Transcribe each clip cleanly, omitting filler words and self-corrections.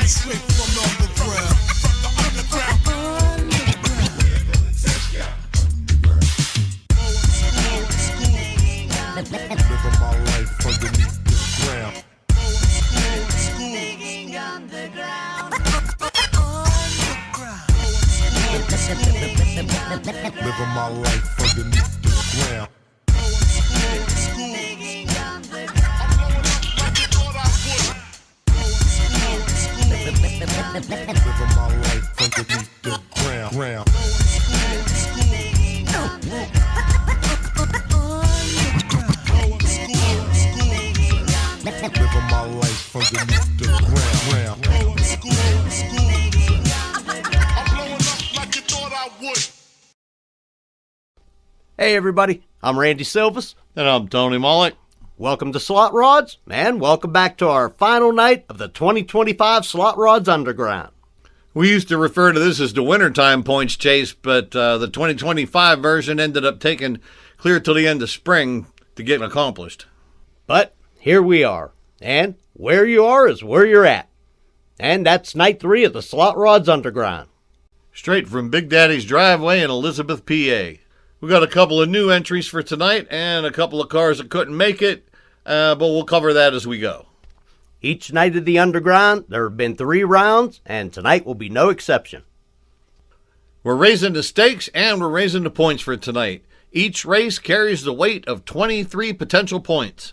Straight from the underground. Living my life underneath the ground. Living my life underneath the ground. Living my life underneath the ground. Living my life underneath the ground. I'm blowing up like you thought I would. Hey everybody, I'm Randy Silvas. And I'm Tony Mullet. Welcome to Slotrods, and welcome back to our final night of the 2025 Slotrods Underground. We used to refer to this as the wintertime points chase, but the 2025 version ended up taking clear till the end of spring to get accomplished. But here we are, and where you are is where you're at. And that's night 3 of the Slotrods Underground. Straight from Big Daddy's driveway in Elizabeth, PA. We got a couple of new entries for tonight and a couple of cars that couldn't make it, but we'll cover that as we go. Each night of the Underground, there have been 3 rounds, and tonight will be no exception. We're raising the stakes and we're raising the points for tonight. Each race carries the weight of 23 potential points.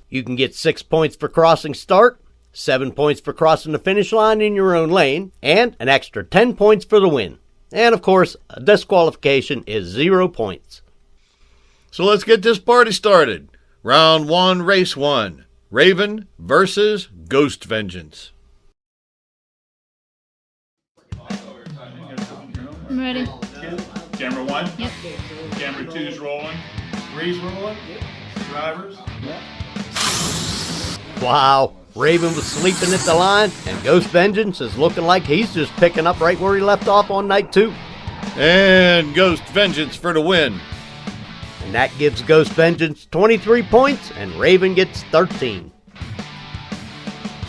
You can get 6 points for crossing start, 7 points for crossing the finish line in your own lane, and an extra 10 points for the win. And of course, a disqualification is 0 points. So let's get this party started. Round 1, race 1. Raven versus Ghost Vengeance. I'm ready. Camera 1? Yep. Camera 2's rolling. 3's rolling. Yep. Drivers? Yep. Wow, Raven was sleeping at the line, and Ghost Vengeance is looking like he's just picking up right where he left off on night 2. And Ghost Vengeance for the win. And that gives Ghost Vengeance 23 points, and Raven gets 13.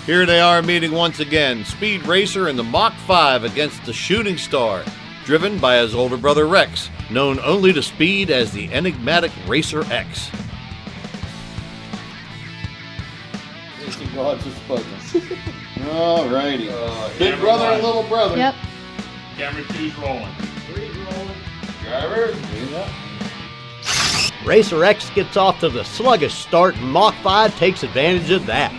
Here they are meeting once again. Speed Racer in the Mach 5 against the Shooting Star, driven by his older brother Rex, known only to Speed as the enigmatic Racer X. Gods have spoken. Alrighty. Big brother and little brother. Yep. Camera 2's rolling. 3's rolling. Drivers? Yep. Racer X gets off to the sluggish start, and Mach 5 takes advantage of that.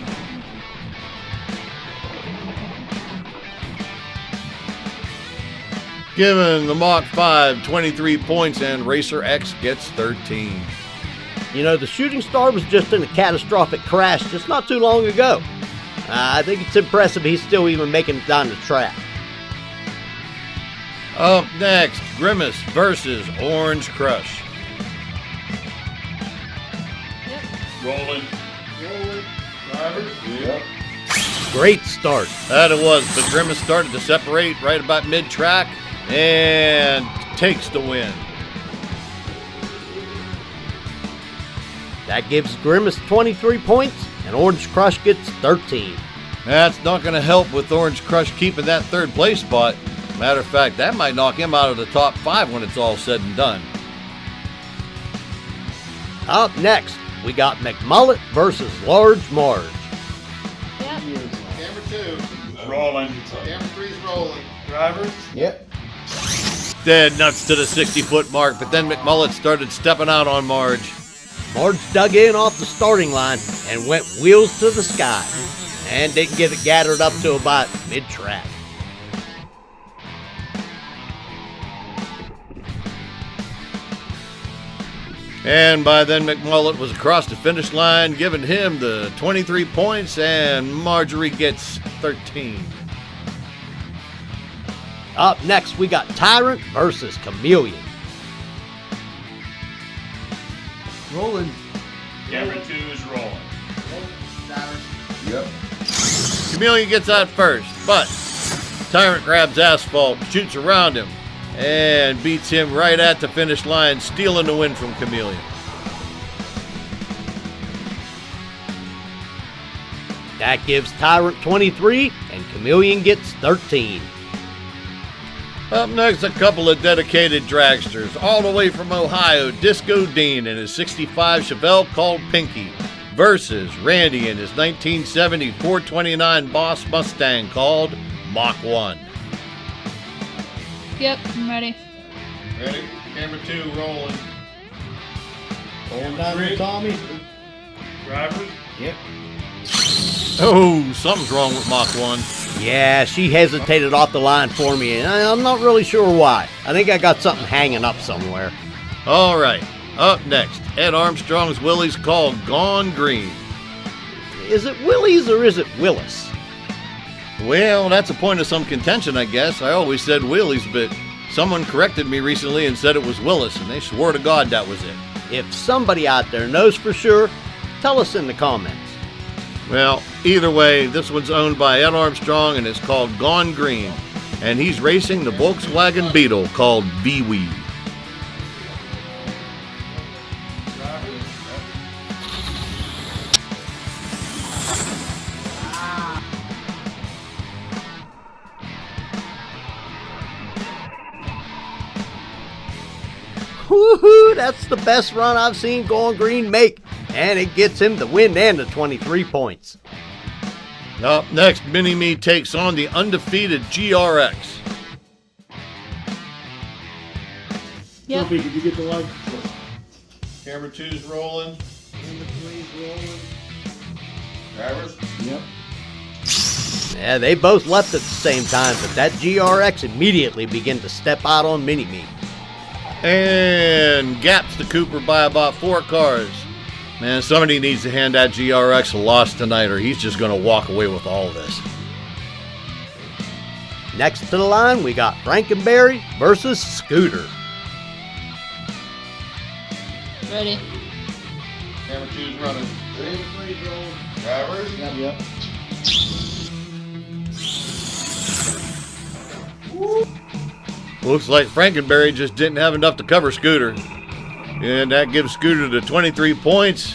Given the Mach 5 23 points and Racer X gets 13. You know, the Shooting Star was just in a catastrophic crash just not too long ago. I think it's impressive he's still even making it down the track. Up next, Grimace versus Orange Crush. Rolling. Drivers? Yep. Great start. That it was, but Grimace started to separate right about mid-track and takes the win. That gives Grimace 23 points, and Orange Crush gets 13. That's not going to help with Orange Crush keeping that third place spot. Matter of fact, that might knock him out of the top 5 when it's all said and done. Up next, we got McMullet versus Large Marge. Yep. Camera 2. Rolling. Camera 3's rolling. Drivers? Yep. Dead nuts to the 60-foot mark, but then McMullet started stepping out on Marge. Marge dug in off the starting line and went wheels to the sky, and didn't get it gathered up to about mid-track. And by then, McMullet was across the finish line, giving him the 23 points, and Marjorie gets 13. Up next, we got Tyrant versus Chameleon. Rolling. Camera 2's rolling. Yep. Chameleon gets out first, but Tyrant grabs asphalt, shoots around him, and beats him right at the finish line, stealing the win from Chameleon. That gives Tyrant 23 and Chameleon gets 13. Up next, a couple of dedicated dragsters, all the way from Ohio, Disco Dean and his 65 Chevelle called Pinky, versus Randy and his 1970 429 Boss Mustang called Mach 1. Yep, I'm ready. Ready? Camera 2 rolling. Hold down with Tommy. Drivers, Yep. Oh, something's wrong with Mach 1. Yeah, she hesitated off the line for me, and I'm not really sure why. I think I got something hanging up somewhere. All right, up next, Ed Armstrong's Willie's called Gone Green. Is it Willie's or is it Willis? Well, that's a point of some contention, I guess. I always said Willie's, but someone corrected me recently and said it was Willis, and they swore to God that was it. If somebody out there knows for sure, tell us in the comments. Well, either way, this one's owned by Ed Armstrong and it's called Gone Green, and he's racing the Volkswagen Beetle called V-Wee. Woohoo! That's the best run I've seen Gone Green make, and it gets him the win and the 23 points. Up next, Mini-Me takes on the undefeated GRX. Yep. Sophie, did you get the light? Camera 2's rolling. Camera 3's rolling. Drivers? Yep. Yeah, they both left at the same time, but that GRX immediately began to step out on Mini-Me. And gaps the Cooper by about 4 cars. Man, somebody needs to hand that GRX a loss tonight or he's just going to walk away with all this. Next to the line, we got Frankenberry versus Scooter. Ready. Camera 2's running. Camera 3's rolling. Drivers? Yep. Looks like Frankenberry just didn't have enough to cover Scooter. And that gives Scooter the 23 points,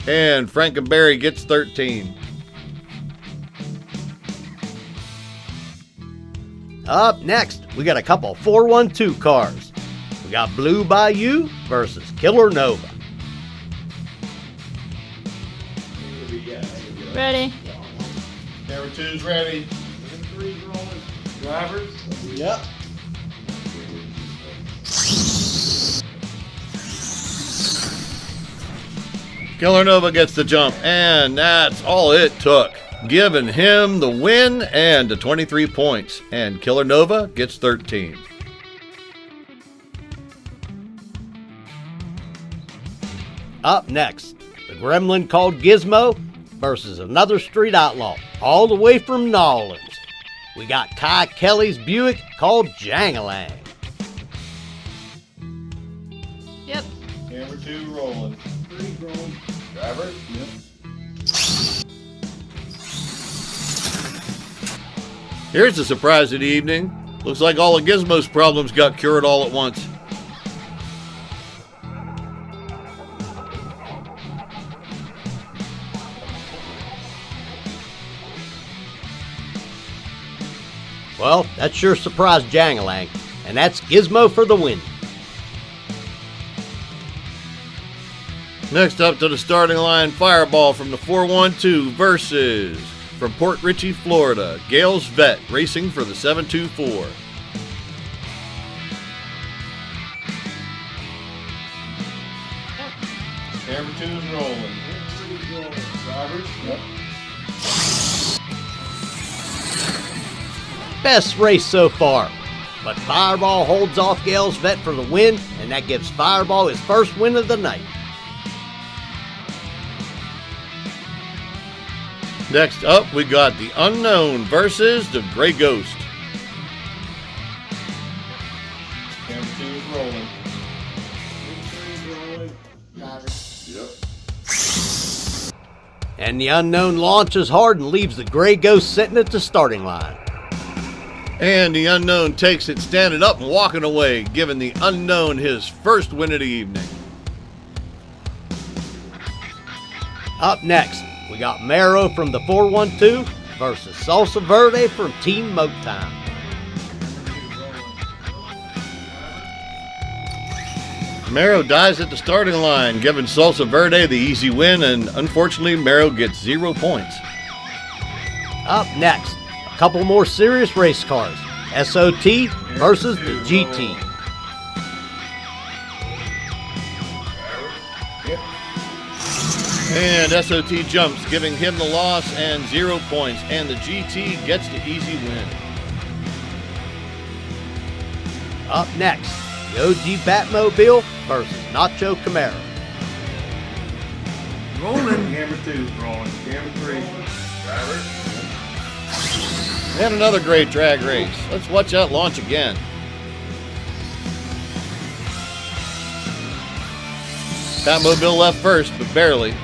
and Frankenberry gets 13. Up next, we got a couple 412 cars. We got Blue Bayou versus Killer Nova. Ready. Camera 2's ready. Camera 3's rolling. drivers, Yep. Killer Nova gets the jump, and that's all it took, giving him the win and the 23 points, and Killer Nova gets 13. Up next, the gremlin called Gizmo versus another street outlaw, all the way from Nolans. We got Kai Kelly's Buick called Jangalang. Yep. Camera 2 rolling. 3's rolling. Driver? Yep. Here's the surprise of the evening. Looks like all of Gizmo's problems got cured all at once. Well, that sure surprised Jangalang, and that's Gizmo for the win. Next up to the starting line, Fireball from the 412 versus from Port Richey, Florida, Gales Vet racing for the 724. Camera 2's rolling. Drivers? Yep. Best race so far, but Fireball holds off Gales Vet for the win, and that gives Fireball his first win of the night. Next up, we got the Unknown versus the Gray Ghost. Camera 2 is rolling. 3's rolling. Yep. And the Unknown launches hard and leaves the Gray Ghost sitting at the starting line. And the Unknown takes it standing up and walking away, giving the Unknown his first win of the evening. Up next, we got Mero from the 412 versus Salsa Verde from Team Motown. Mero dies at the starting line, giving Salsa Verde the easy win, and unfortunately, Mero gets 0 points. Up next, a couple more serious race cars. SOT versus the GT. And SOT jumps, giving him the loss and 0 points, and the GT gets the easy win. Up next, the OG Batmobile versus Nacho Camaro. Camera 2 rolling. Camera 3. Drivers. And another great drag race. Let's watch that launch again. Batmobile left first, but barely.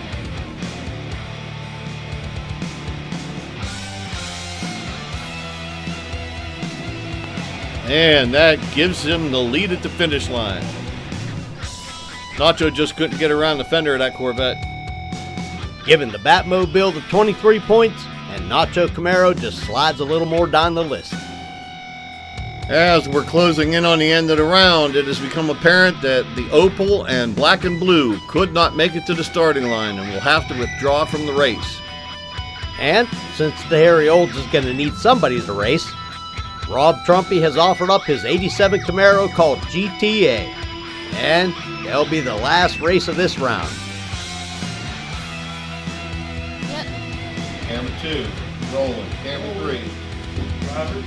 And that gives him the lead at the finish line. Nacho just couldn't get around the fender of that Corvette. Giving the Batmobile the 23 points, and Nacho Camaro just slides a little more down the list. As we're closing in on the end of the round, it has become apparent that the Opel and Black and Blue could not make it to the starting line and will have to withdraw from the race. And since the Harry Olds is going to need somebody to race, Rob Trumpy has offered up his 87 Camaro called GTA. And that'll be the last race of this round. Yep. Camera 2, rolling. Camera 3. Drivers.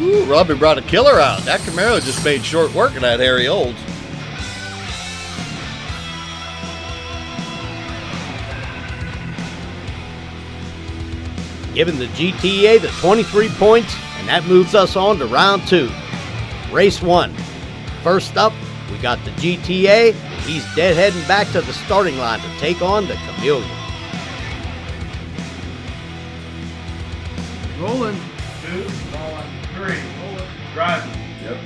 Ooh, Robbie brought a killer out. That Camaro just made short work of that Harry Olds. Giving the GTA the 23 points, and that moves us on to round 2. Race 1. First up, we got the GTA, and he's deadheading back to the starting line to take on the Chameleon. Rolling. 2, rolling. 3, rolling. Driving. Yep.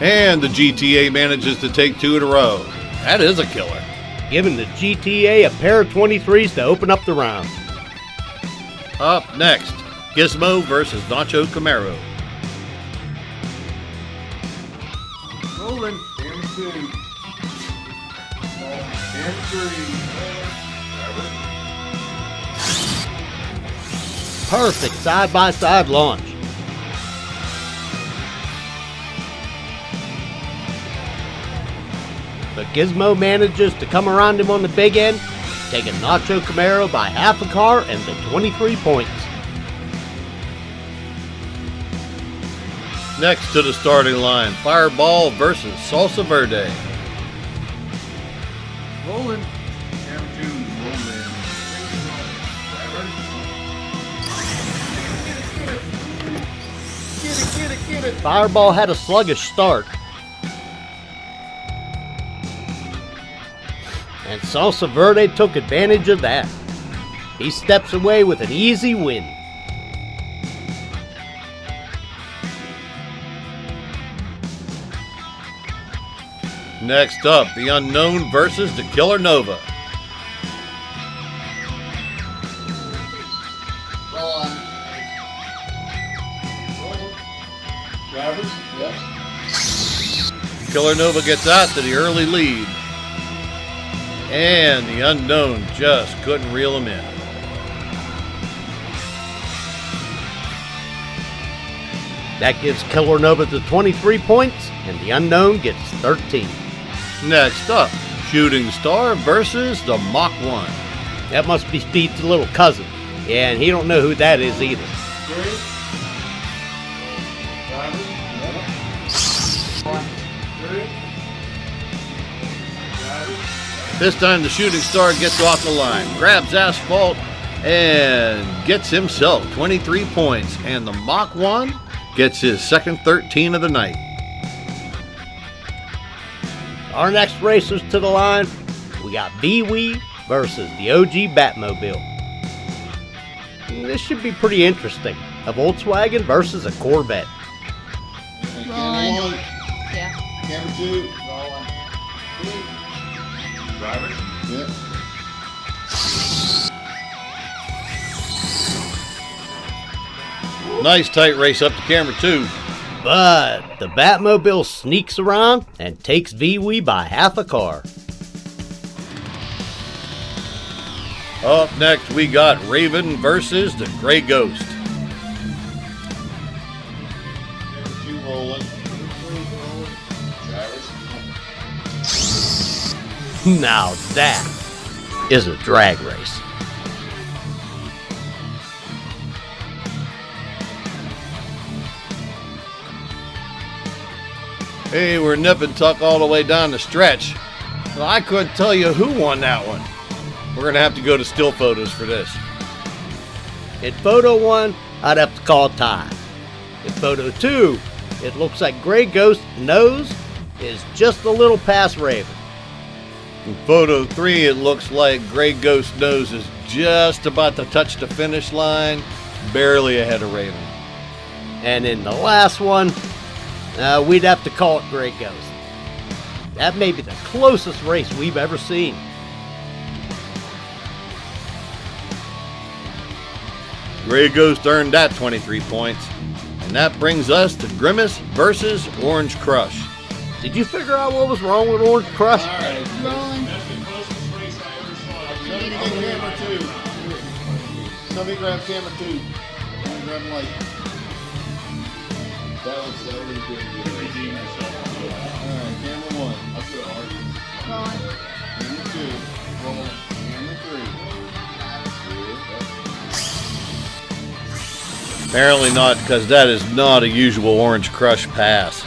And the GTA manages to take 2 in a row. That is a killer. Giving the GTA a pair of 23s to open up the round. Up next, Gizmo versus Nacho Camaro. Rolling. Camera 2. Camera 3. Perfect side-by-side launch. But Gizmo manages to come around him on the big end, taking Nacho Camaro by half a car and the 23 points. Next to the starting line, Fireball versus Salsa Verde. Rolling. Camera 2, rolling. Drivers. Get it. Fireball had a sluggish start, and Salsa Verde took advantage of that. He steps away with an easy win. Next up, the Unknown versus the Killer Nova. Drivers. Yep. Killer Nova gets out to the early lead. And the Unknown just couldn't reel him in. That gives Killer Nova the 23 points, and the Unknown gets 13. Next up, Shooting Star versus the Mach 1. That must be Speed's little cousin. Yeah, and he don't know who that is either. 3. Drivers. Yep. 3. Drivers. This time the Shooting Star gets off the line, grabs asphalt, and gets himself 23 points. And the Mach 1 gets his second 13 of the night. Our next racers to the line, we got B-Wee versus the OG Batmobile. This should be pretty interesting. A Volkswagen versus a Corvette. Okay, Rolling. camera 1, Yeah. camera 2. Drivers. Yep. Nice tight race up to camera 2. But the Batmobile sneaks around and takes Vee-Wee by half a car. Up next, we got Raven versus the Gray Ghost. Camera 2 rolling. Drivers. Now that is a drag race. Hey, we're nip and tuck all the way down the stretch. Well, I couldn't tell you who won that one. We're going to have to go to still photos for this. In photo 1, I'd have to call tie. In photo 2, it looks like Gray Ghost's nose is just a little past Raven. In photo 3, it looks like Gray Ghost nose is just about to touch the finish line, barely ahead of Raven. And in the last one, we'd have to call it Gray Ghost. That may be the closest race we've ever seen. Gray Ghost earned that 23 points. And that brings us to Grimace versus Orange Crush. Did you figure out what was wrong with Orange Crush? All right. Rolling. That's the closest race I ever saw. Somebody get camera 2. Somebody grab camera 2. Somebody grab light. That was really good. Redeem yourself. Alright, camera 1. Rolling. Camera 2. Rolling. Camera 3. Apparently not, because that is not a usual Orange Crush pass.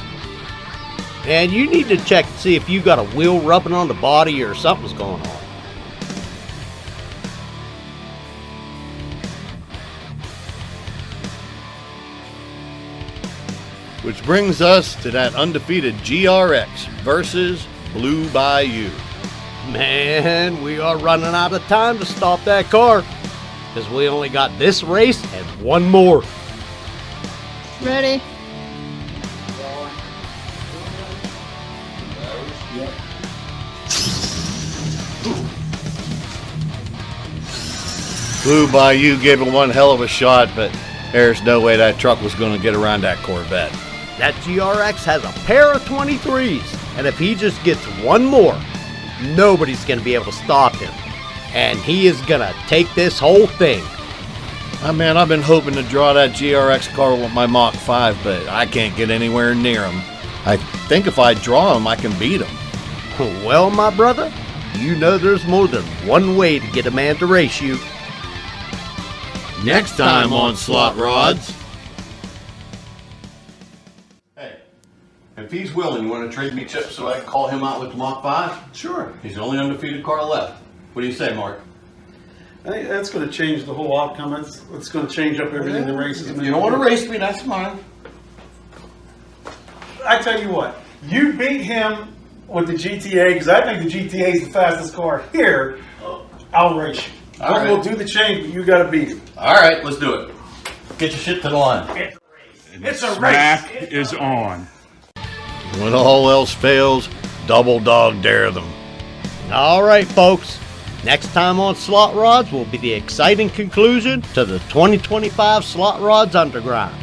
And you need to check to see if you got a wheel rubbing on the body or something's going on. Which brings us to that undefeated GRX versus Blue Bayou. Man, we are running out of time to stop that car. Because we only got this race and one more. Ready. Blue Bayou gave it one hell of a shot, but there's no way that truck was going to get around that Corvette. That GRX has a pair of 23s. And if he just gets one more, nobody's going to be able to stop him. And he is going to take this whole thing. Oh, man, I've been hoping to draw that GRX car with my Mach 5, but I can't get anywhere near him. I think if I draw him, I can beat him. Well, my brother, you know there's more than one way to get a man to race you. Next time on Slotrods. Hey, if he's willing, you want to trade me chips so I can call him out with the Mach 5? Sure. He's the only undefeated car left. What do you say, Mark? I think that's going to change the whole outcome. It's going to change up everything in the races. If you don't want to race me, that's fine. I tell you what, you beat him with the GTA because I think the GTA is the fastest car here. I'll race you. All right. We'll do the change, but you got to beat him. All right, let's do it. Get your shit to the line. It's a race. Smack is on. When all else fails, double dog dare them. All right, folks. Next time on Slot Rods will be the exciting conclusion to the 2025 Slot Rods Underground.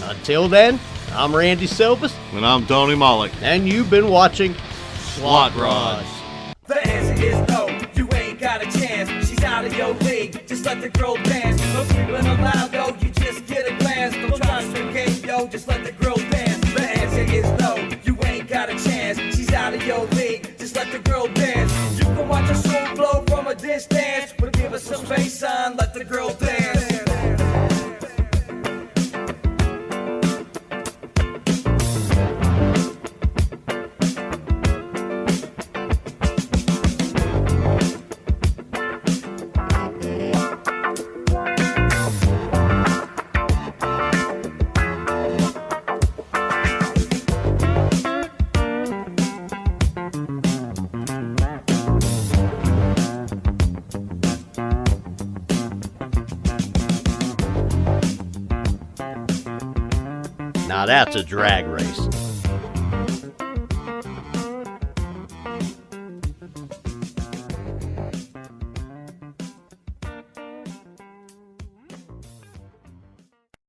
Until then, I'm Randy Silvas, And I'm Tony Mollick. and you've been watching Slot Rods. The answer is no, you ain't got a chance. She's out of your league, just let the girl dance. No sleeping allowed, though, you just get a glance. Don't try to swim game, yo, just let the girl dance. The answer is no, you ain't got a chance. She's out of your league, just let the girl dance. You can watch a soul blow from a distance, but give her some bass on, let the girl dance. Now that's a drag race.